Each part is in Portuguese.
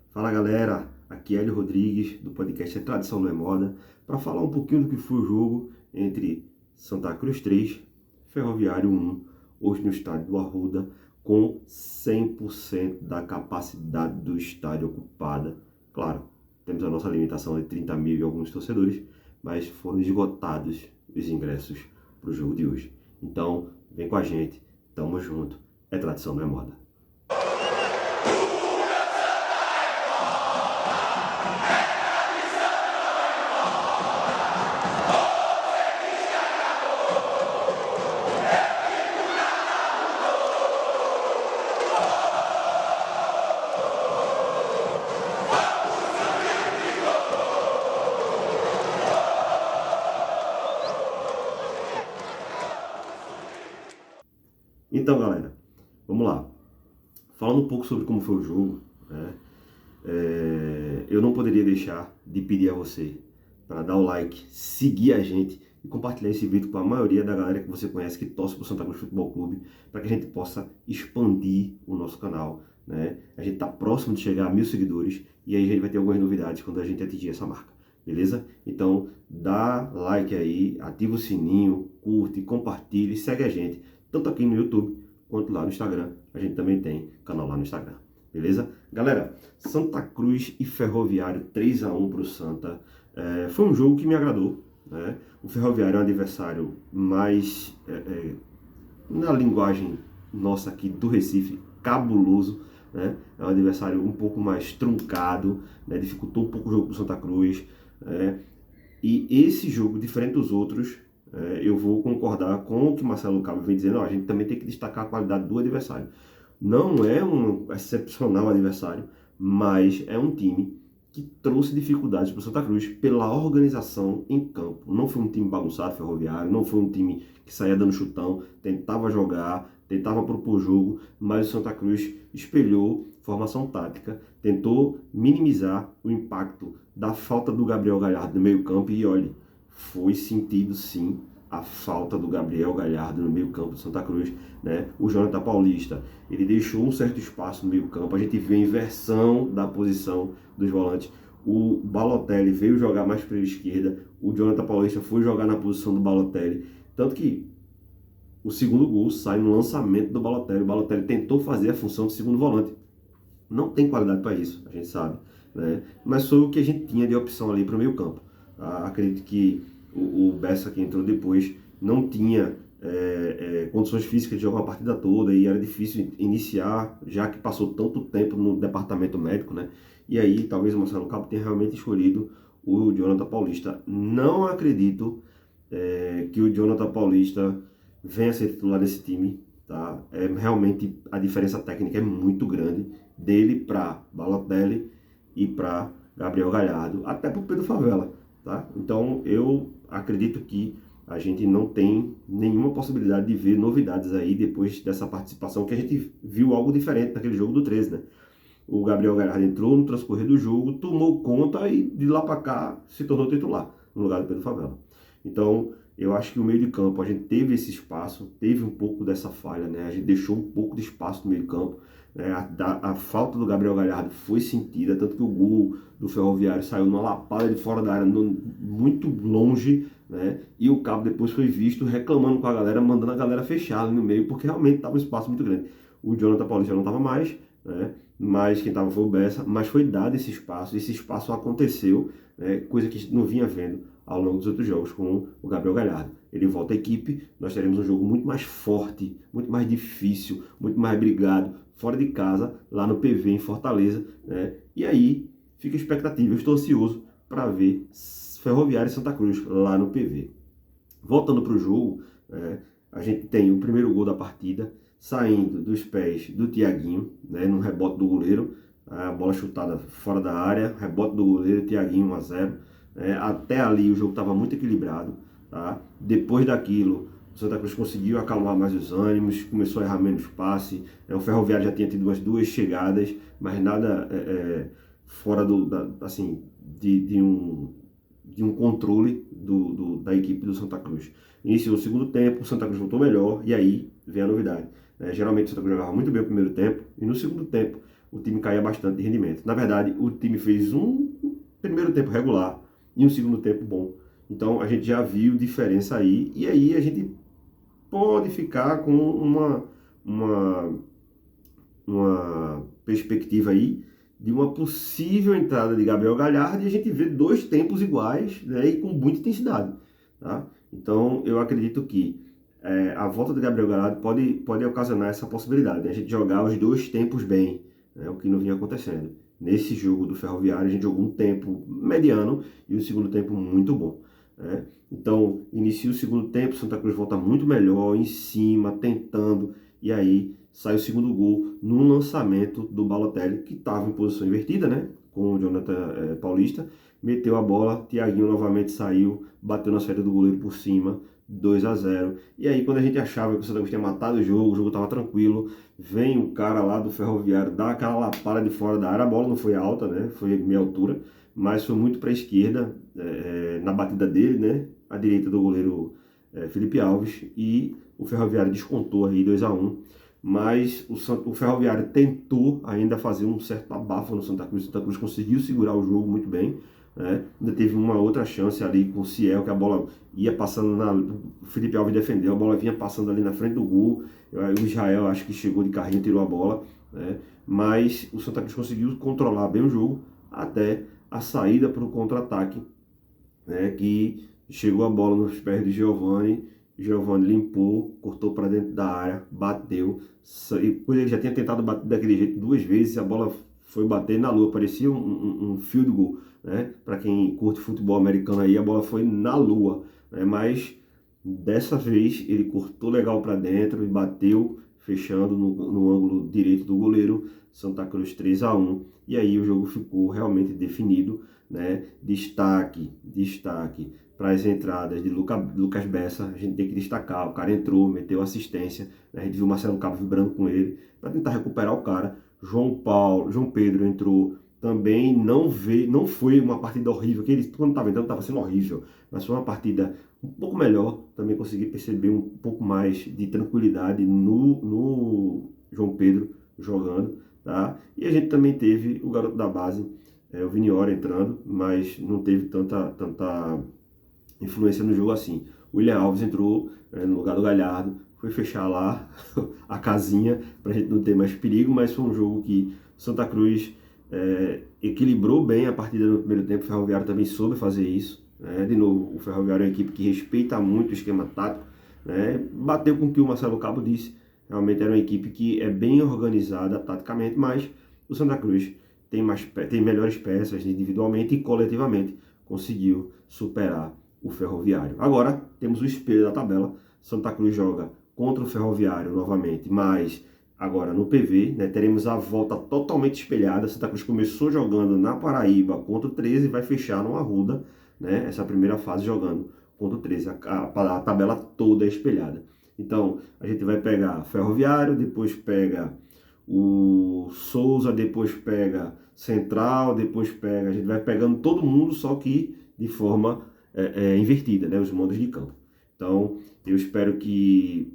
Fala galera, aqui é Hélio Rodrigues do podcast Tradição Não é Moda para falar um pouquinho do que foi o jogo entre Santa Cruz 3, Ferroviário 1, hoje no estádio do Arruda, com 100% da capacidade do estádio ocupada. Claro, temos a nossa limitação de 30 mil e alguns torcedores, mas foram esgotados os ingressos para o jogo de hoje. Então, vem com a gente, tamo junto, é Tradição Não é Moda. Então, galera, vamos lá. Falando um pouco sobre como foi o jogo, né? Eu não poderia deixar de pedir a você para dar o like, seguir a gente e compartilhar esse vídeo com a maioria da galera que você conhece que torce para o Santa Cruz Futebol Clube, para que a gente possa expandir o nosso canal, né? A gente está próximo de chegar a 1000 seguidores e aí a gente vai ter algumas novidades quando a gente atingir essa marca, beleza? Então, dá like aí, ativa o sininho, curte, compartilha e segue a gente, tanto aqui no YouTube quanto lá no Instagram. A gente também tem canal lá no Instagram, beleza? Galera, Santa Cruz e Ferroviário 3-1 para o Santa. Foi um jogo que me agradou, né? O Ferroviário é um adversário mais, na linguagem nossa aqui do Recife, cabuloso, né? É um adversário um pouco mais truncado, né? Dificultou um pouco o jogo para o Santa Cruz, né? E esse jogo, diferente dos outros, eu vou concordar com o que Marcelo Cabo vem dizendo. A gente também tem que destacar a qualidade do adversário. Não é um excepcional adversário, mas é um time que trouxe dificuldades para o Santa Cruz pela organização em campo. Não foi um time bagunçado, Ferroviário, não foi um time que saía dando chutão, tentava jogar, tentava propor jogo, mas o Santa Cruz espelhou formação tática, tentou minimizar o impacto da falta do Gabriel Galhardo no meio campo e olhe, foi sentido sim a falta do Gabriel Galhardo no meio campo do Santa Cruz, né? O Jonathan Paulista, ele deixou um certo espaço no meio campo, a gente vê a inversão da posição dos volantes. O Balotelli veio jogar mais para a esquerda, o Jonathan Paulista foi jogar na posição do Balotelli, tanto que o segundo gol sai no lançamento do Balotelli. O Balotelli tentou fazer a função de segundo volante. Não tem qualidade para isso, a gente sabe, né? Mas foi o que a gente tinha de opção ali para o meio campo. Acredito que o Bessa, que entrou depois, não tinha condições físicas de jogar uma partida toda e era difícil iniciar, já que passou tanto tempo no departamento médico, né? E aí talvez o Marcelo Cabo tenha realmente escolhido o Jonathan Paulista. Não acredito que o Jonathan Paulista venha a ser titular desse time, tá? Realmente a diferença técnica é muito grande dele para Balotelli e para Gabriel Galhardo, até para o Pedro Favela, tá? Então eu acredito que a gente não tem nenhuma possibilidade de ver novidades aí depois dessa participação, que a gente viu algo diferente naquele jogo do 13, né? O Gabriel Galhardo entrou no transcorrer do jogo, tomou conta e de lá para cá se tornou titular no lugar do Pedro Favela. Então, eu acho que o meio de campo, a gente teve esse espaço, teve um pouco dessa falha, né? A gente deixou um pouco de espaço no meio de campo, né? A falta do Gabriel Galhardo foi sentida, tanto que o gol do Ferroviário saiu numa lapada de fora da área, muito longe, né? E o Cabo depois foi visto reclamando com a galera, mandando a galera fechar ali no meio, porque realmente estava um espaço muito grande. O Jonathan Paulista não estava mais, né? Mas quem estava foi o Bessa, mas foi dado esse espaço aconteceu, né? Coisa que a gente não vinha vendo ao longo dos outros jogos com o Gabriel Galhardo. Ele volta à equipe, nós teremos um jogo muito mais forte, muito mais difícil, muito mais brigado, fora de casa, lá no PV em Fortaleza, né? E aí fica a expectativa, eu estou ansioso para ver Ferroviário e Santa Cruz lá no PV. Voltando para o jogo, a gente tem o primeiro gol da partida, saindo dos pés do Thiaguinho, né, no rebote do goleiro, a bola chutada fora da área, rebote do goleiro, Thiaguinho 1-0. Até ali o jogo estava muito equilibrado, tá? Depois daquilo, o Santa Cruz conseguiu acalmar mais os ânimos, começou a errar menos passe, o Ferroviário já tinha tido umas duas chegadas, mas nada fora assim, de um controle da equipe do Santa Cruz. Iniciou o segundo tempo, o Santa Cruz voltou melhor e aí vem a novidade. Geralmente o Santa Cruz jogava muito bem o primeiro tempo e no segundo tempo o time caía bastante de rendimento. Na verdade, o time fez um primeiro tempo regular e um segundo tempo bom. Então a gente já viu diferença aí, e aí a gente pode ficar com uma perspectiva aí de uma possível entrada de Gabriel Galhardo, e a gente vê dois tempos iguais, né, e com muita intensidade. Tá? Então eu acredito que a volta de Gabriel Galhardo pode ocasionar essa possibilidade, né, a gente jogar os dois tempos bem, né, o que não vinha acontecendo. Nesse jogo do Ferroviário a gente jogou um tempo mediano e um segundo tempo muito bom. Né? Então, inicia o segundo tempo, Santa Cruz volta muito melhor, em cima, tentando, e aí sai o segundo gol num lançamento do Balotelli, que estava em posição invertida, né? Com o Jonathan Paulista, meteu a bola, Thiaguinho novamente saiu, bateu na saída do goleiro por cima, 2-0. E aí, quando a gente achava que o Santa Cruz tinha matado o jogo estava tranquilo, vem o cara lá do Ferroviário, dá aquela lapada de fora da área, a bola não foi alta, né? Foi meia altura, mas foi muito para a esquerda, na batida dele, né? À direita do goleiro Felipe Alves, e o Ferroviário descontou aí 2-1. Mas o Ferroviário tentou ainda fazer um certo abafo no Santa Cruz. O Santa Cruz conseguiu segurar o jogo muito bem. Né? Ainda teve uma outra chance ali com o Ciel, que a bola ia passando o Felipe Alves defendeu, a bola vinha passando ali na frente do gol. O Israel acho que chegou de carrinho, tirou a bola. Né? Mas o Santa Cruz conseguiu controlar bem o jogo até a saída para o contra-ataque, né? Que chegou a bola nos pés de Giovani limpou, cortou para dentro da área, bateu. Ele já tinha tentado bater daquele jeito duas vezes, a bola foi bater na lua, parecia um field goal, né? Para quem curte futebol americano aí, a bola foi na lua, né? Mas dessa vez ele cortou legal para dentro e bateu, fechando no ângulo direito do goleiro. Santa Cruz 3-1, e aí o jogo ficou realmente definido, né? Destaque para as entradas de Lucas Bessa, a gente tem que destacar, o cara entrou, meteu assistência, né? A gente viu o Marcelo Cabo vibrando com ele, para tentar recuperar o cara. João Pedro entrou também, não foi uma partida horrível, que ele quando estava entrando estava sendo horrível, mas foi uma partida um pouco melhor, também consegui perceber um pouco mais de tranquilidade no João Pedro jogando. Tá? E a gente também teve o garoto da base, o Viniora entrando, mas não teve tanta influência no jogo assim. O William Alves entrou no lugar do Galhardo, foi fechar lá a casinha para a gente não ter mais perigo, mas foi um jogo que Santa Cruz equilibrou bem a partida no primeiro tempo. O Ferroviário também soube fazer isso. Né? De novo, o Ferroviário é uma equipe que respeita muito o esquema tático. Né? Bateu com o que o Marcelo Cabo disse. Realmente era uma equipe que é bem organizada taticamente, mas o Santa Cruz tem melhores peças individualmente e coletivamente conseguiu superar o Ferroviário. Agora temos o espelho da tabela. Santa Cruz joga contra o Ferroviário novamente, mas agora no PV, né, teremos a volta totalmente espelhada. Santa Cruz começou jogando na Paraíba contra o 13 e vai fechar no Arruda, né, essa primeira fase jogando contra o 13. A tabela toda é espelhada. Então, a gente vai pegar Ferroviário, depois pega o Souza, depois pega Central, depois pega... A gente vai pegando todo mundo, só que de forma invertida, né? Os mandos de campo. Então, eu espero que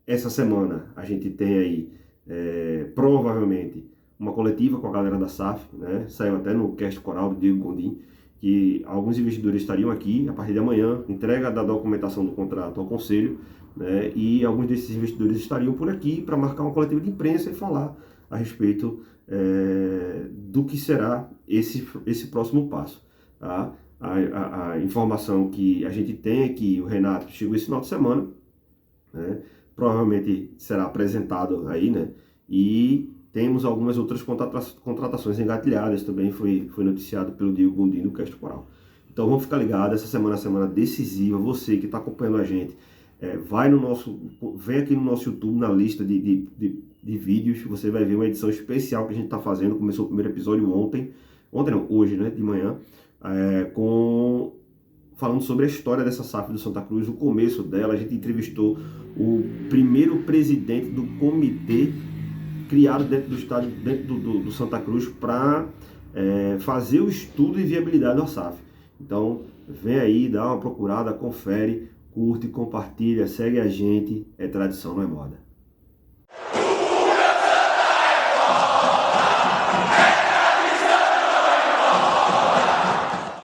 essa semana a gente tenha aí, provavelmente, uma coletiva com a galera da SAF, né? Saiu até no cast coral do Diego Gondim, que alguns investidores estariam aqui a partir de amanhã, entrega da documentação do contrato ao conselho, né? E alguns desses investidores estariam por aqui para marcar uma coletiva de imprensa e falar a respeito do que será esse próximo passo. Tá? A informação que a gente tem é que o Renato chegou esse final de semana, né? Provavelmente será apresentado aí, né? E temos algumas outras contratações engatilhadas, também foi noticiado pelo Diego Gondim no Cast Coral. Então vamos ficar ligados, essa semana é a semana decisiva. Você que está acompanhando a gente, vem aqui no nosso YouTube, na lista de vídeos, você vai ver uma edição especial que a gente está fazendo. Começou o primeiro episódio hoje, né, de manhã, falando sobre a história dessa SAF do Santa Cruz, o começo dela. A gente entrevistou o primeiro presidente do comitê criado dentro do estádio, dentro do Santa Cruz, para fazer o estudo e viabilidade da SAF. Então, vem aí, dá uma procurada, confere, curte, compartilha, segue a gente. É tradição, não é moda.